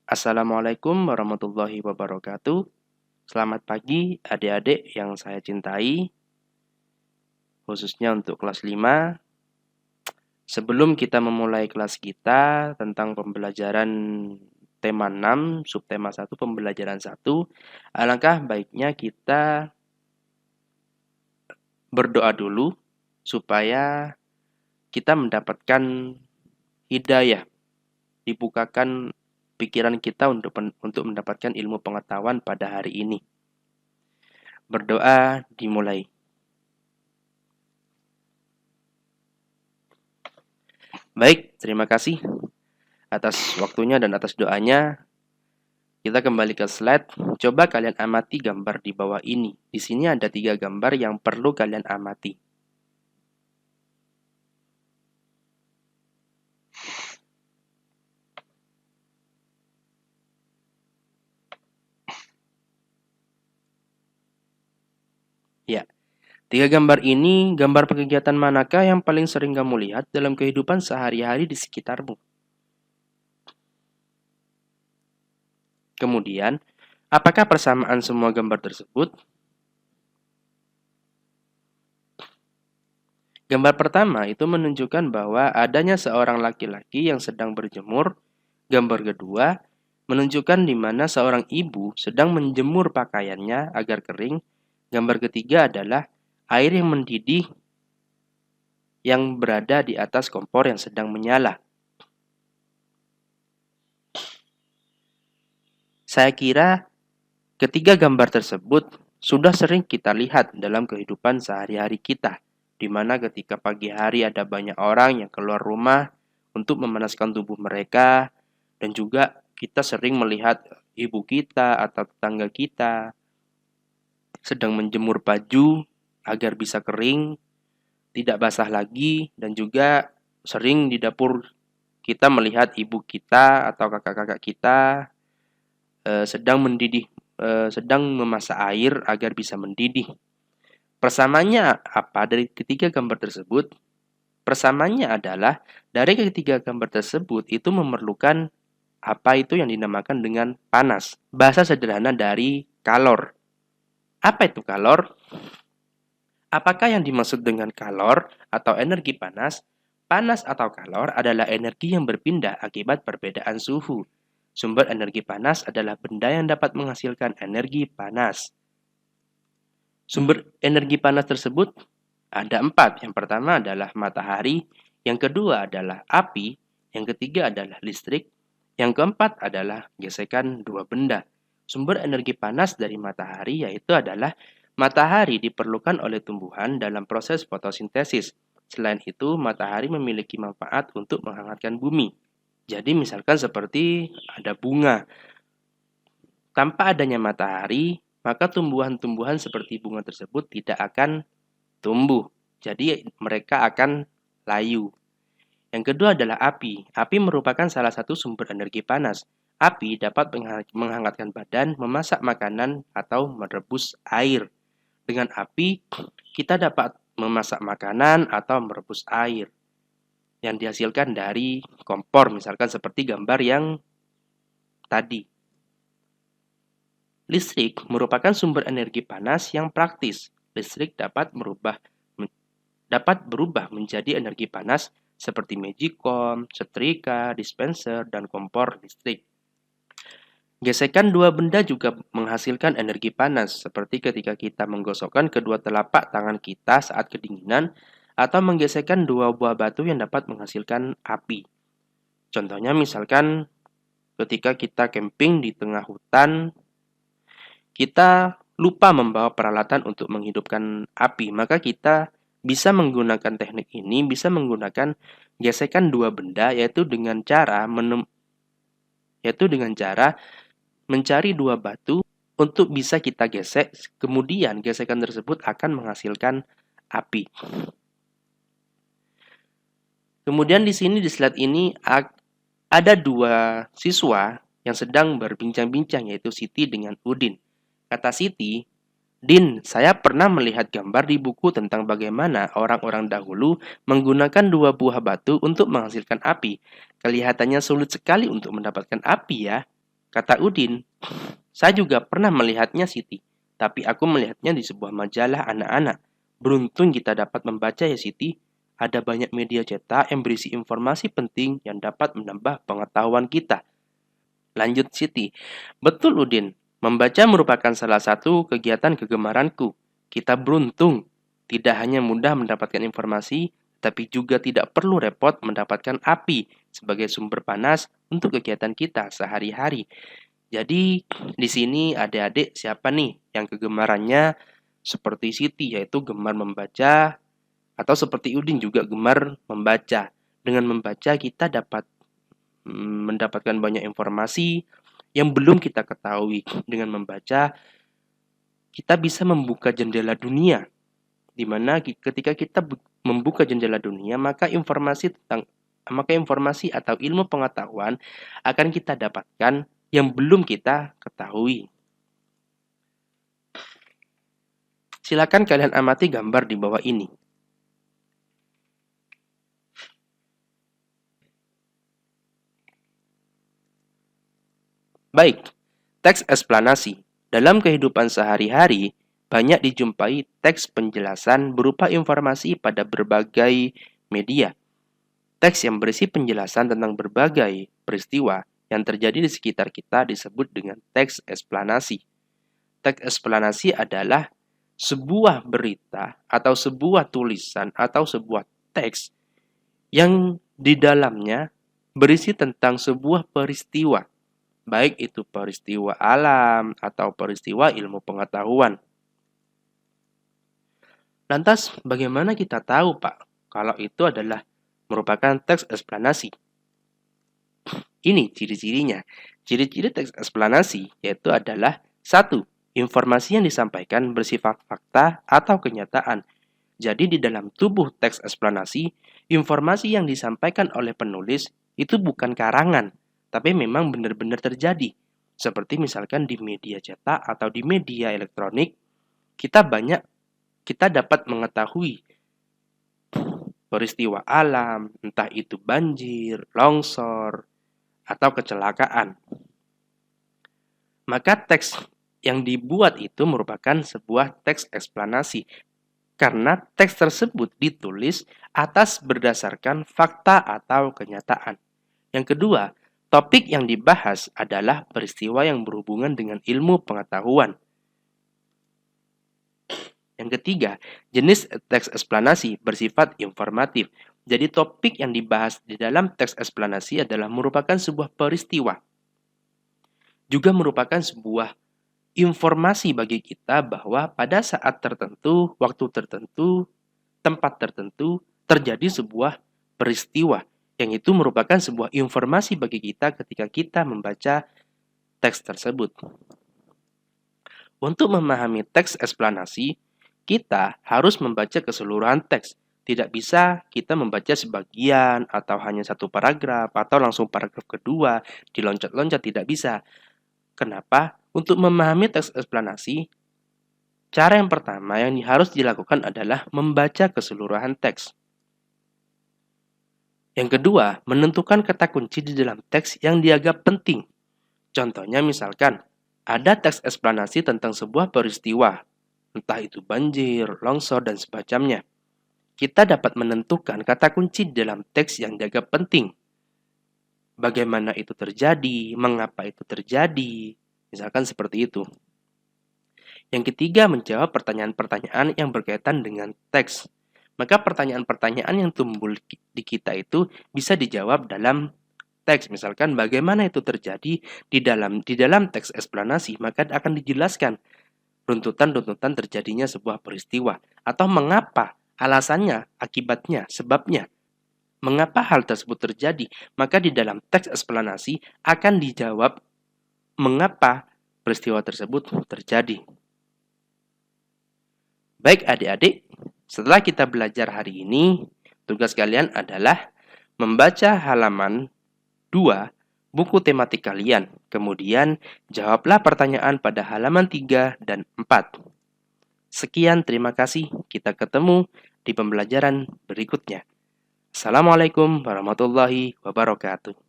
Assalamualaikum warahmatullahi wabarakatuh. Selamat pagi adik-adik yang saya cintai, khususnya untuk kelas 5. Sebelum kita memulai kelas kita tentang pembelajaran tema 6, subtema 1, pembelajaran 1, alangkah baiknya kita berdoa dulu supaya kita mendapatkan hidayah, dibukakan pikiran kita untuk mendapatkan ilmu pengetahuan pada hari ini. Berdoa dimulai. Baik, terima kasih atas waktunya dan atas doanya. Kita kembali ke slide. Coba kalian amati gambar di bawah ini. Di sini ada 3 gambar yang perlu kalian amati. Ya, 3 gambar ini, gambar kegiatan manakah yang paling sering kamu lihat dalam kehidupan sehari-hari di sekitarmu? Kemudian, apakah persamaan semua gambar tersebut? Gambar pertama itu menunjukkan bahwa adanya seorang laki-laki yang sedang berjemur. Gambar kedua menunjukkan di mana seorang ibu sedang menjemur pakaiannya agar kering. Gambar ketiga adalah air yang mendidih yang berada di atas kompor yang sedang menyala. Saya kira ketiga gambar tersebut sudah sering kita lihat dalam kehidupan sehari-hari kita, di mana ketika pagi hari ada banyak orang yang keluar rumah untuk memanaskan tubuh mereka, dan juga kita sering melihat ibu kita atau tetangga kita sedang menjemur baju agar bisa kering, tidak basah lagi, dan juga sering di dapur kita melihat ibu kita atau kakak-kakak kita sedang memasak air agar bisa mendidih. Persamaannya apa dari ketiga gambar tersebut? Persamaannya adalah dari ketiga gambar tersebut itu memerlukan apa itu yang dinamakan dengan panas. Bahasa sederhana dari kalor. Apa itu kalor? Apakah yang dimaksud dengan kalor atau energi panas? Panas atau kalor adalah energi yang berpindah akibat perbedaan suhu. Sumber energi panas adalah benda yang dapat menghasilkan energi panas. Sumber energi panas tersebut ada 4. Yang pertama adalah matahari, yang kedua adalah api, yang ketiga adalah listrik, yang keempat adalah gesekan dua benda. Sumber energi panas dari matahari yaitu adalah matahari diperlukan oleh tumbuhan dalam proses fotosintesis. Selain itu, matahari memiliki manfaat untuk menghangatkan bumi. Jadi misalkan seperti ada bunga. Tanpa adanya matahari, maka tumbuhan-tumbuhan seperti bunga tersebut tidak akan tumbuh. Jadi mereka akan layu. Yang kedua adalah api. Api merupakan salah satu sumber energi panas. Api dapat menghangatkan badan, memasak makanan, atau merebus air. Dengan api, kita dapat memasak makanan atau merebus air yang dihasilkan dari kompor, misalkan seperti gambar yang tadi. Listrik merupakan sumber energi panas yang praktis. Listrik dapat berubah menjadi energi panas seperti magicom, setrika, dispenser, dan kompor listrik. Gesekan dua benda juga menghasilkan energi panas, seperti ketika kita menggosokkan kedua telapak tangan kita saat kedinginan, atau menggesekkan dua buah batu yang dapat menghasilkan api. Contohnya misalkan ketika kita camping di tengah hutan, kita lupa membawa peralatan untuk menghidupkan api, maka kita bisa menggunakan teknik ini, bisa menggunakan gesekan dua benda, yaitu dengan cara mencari dua batu untuk bisa kita gesek, kemudian gesekan tersebut akan menghasilkan api. Kemudian di sini di slide ini ada 2 siswa yang sedang berbincang-bincang, yaitu Siti dengan Udin. Kata Siti, "Din, saya pernah melihat gambar di buku tentang bagaimana orang-orang dahulu menggunakan 2 buah batu untuk menghasilkan api. Kelihatannya sulit sekali untuk mendapatkan api ya." Kata Udin, saya juga pernah melihatnya, Siti. Tapi aku melihatnya di sebuah majalah anak-anak. Beruntung kita dapat membaca ya, Siti. Ada banyak media cetak yang berisi informasi penting yang dapat menambah pengetahuan kita. Lanjut Siti. Betul Udin, membaca merupakan salah satu kegiatan kegemaranku. Kita beruntung. Tidak hanya mudah mendapatkan informasi, tapi juga tidak perlu repot mendapatkan api sebagai sumber panas untuk kegiatan kita sehari-hari. Jadi di sini adik-adik siapa nih yang kegemarannya seperti Siti yaitu gemar membaca atau seperti Udin juga gemar membaca. Dengan membaca kita dapat mendapatkan banyak informasi yang belum kita ketahui. Dengan membaca kita bisa membuka jendela dunia di mana ketika kita membuka jendela dunia maka informasi atau ilmu pengetahuan akan kita dapatkan yang belum kita ketahui. Silakan kalian amati gambar di bawah ini. Baik, teks eksplanasi. Dalam kehidupan sehari-hari, banyak dijumpai teks penjelasan berupa informasi pada berbagai media. Teks yang berisi penjelasan tentang berbagai peristiwa yang terjadi di sekitar kita disebut dengan teks eksplanasi. Teks eksplanasi adalah sebuah berita atau sebuah tulisan atau sebuah teks yang di dalamnya berisi tentang sebuah peristiwa, baik itu peristiwa alam atau peristiwa ilmu pengetahuan. Lantas, bagaimana kita tahu, Pak, kalau itu adalah merupakan teks eksplanasi? Ini ciri-cirinya. Ciri-ciri teks eksplanasi yaitu adalah 1. Informasi yang disampaikan bersifat fakta atau kenyataan. Jadi di dalam tubuh teks eksplanasi, informasi yang disampaikan oleh penulis itu bukan karangan, tapi memang benar-benar terjadi. Seperti misalkan di media cetak atau di media elektronik, kita dapat mengetahui peristiwa alam, entah itu banjir, longsor, atau kecelakaan. Maka teks yang dibuat itu merupakan sebuah teks eksplanasi karena teks tersebut ditulis atas berdasarkan fakta atau kenyataan. Yang kedua, topik yang dibahas adalah peristiwa yang berhubungan dengan ilmu pengetahuan. Yang ketiga, jenis teks eksplanasi bersifat informatif. Jadi topik yang dibahas di dalam teks eksplanasi adalah merupakan sebuah peristiwa. Juga merupakan sebuah informasi bagi kita bahwa pada saat tertentu, waktu tertentu, tempat tertentu, terjadi sebuah peristiwa. Yang itu merupakan sebuah informasi bagi kita ketika kita membaca teks tersebut. Untuk memahami teks eksplanasi, kita harus membaca keseluruhan teks. Tidak bisa kita membaca sebagian atau hanya satu paragraf atau langsung paragraf kedua, diloncat-loncat tidak bisa. Kenapa? Untuk memahami teks eksplanasi, cara yang pertama yang harus dilakukan adalah membaca keseluruhan teks. Yang kedua, menentukan kata kunci di dalam teks yang dianggap penting. Contohnya misalkan, ada teks eksplanasi tentang sebuah peristiwa, entah itu banjir, longsor, dan semacamnya. Kita dapat menentukan kata kunci di dalam teks yang dianggap penting. Bagaimana itu terjadi, mengapa itu terjadi, misalkan seperti itu. Yang ketiga, menjawab pertanyaan-pertanyaan yang berkaitan dengan teks. Maka pertanyaan-pertanyaan yang timbul di kita itu bisa dijawab dalam teks. Misalkan bagaimana itu terjadi di dalam teks eksplanasi, maka akan dijelaskan runtutan-runtutan terjadinya sebuah peristiwa atau mengapa, alasannya, akibatnya, sebabnya. Mengapa hal tersebut terjadi? Maka di dalam teks eksplanasi akan dijawab mengapa peristiwa tersebut terjadi. Baik adik-adik, setelah kita belajar hari ini, tugas kalian adalah membaca halaman 2 buku tematik kalian. Kemudian, jawablah pertanyaan pada halaman 3 dan 4. Sekian, terima kasih. Kita ketemu di pembelajaran berikutnya. Assalamualaikum warahmatullahi wabarakatuh.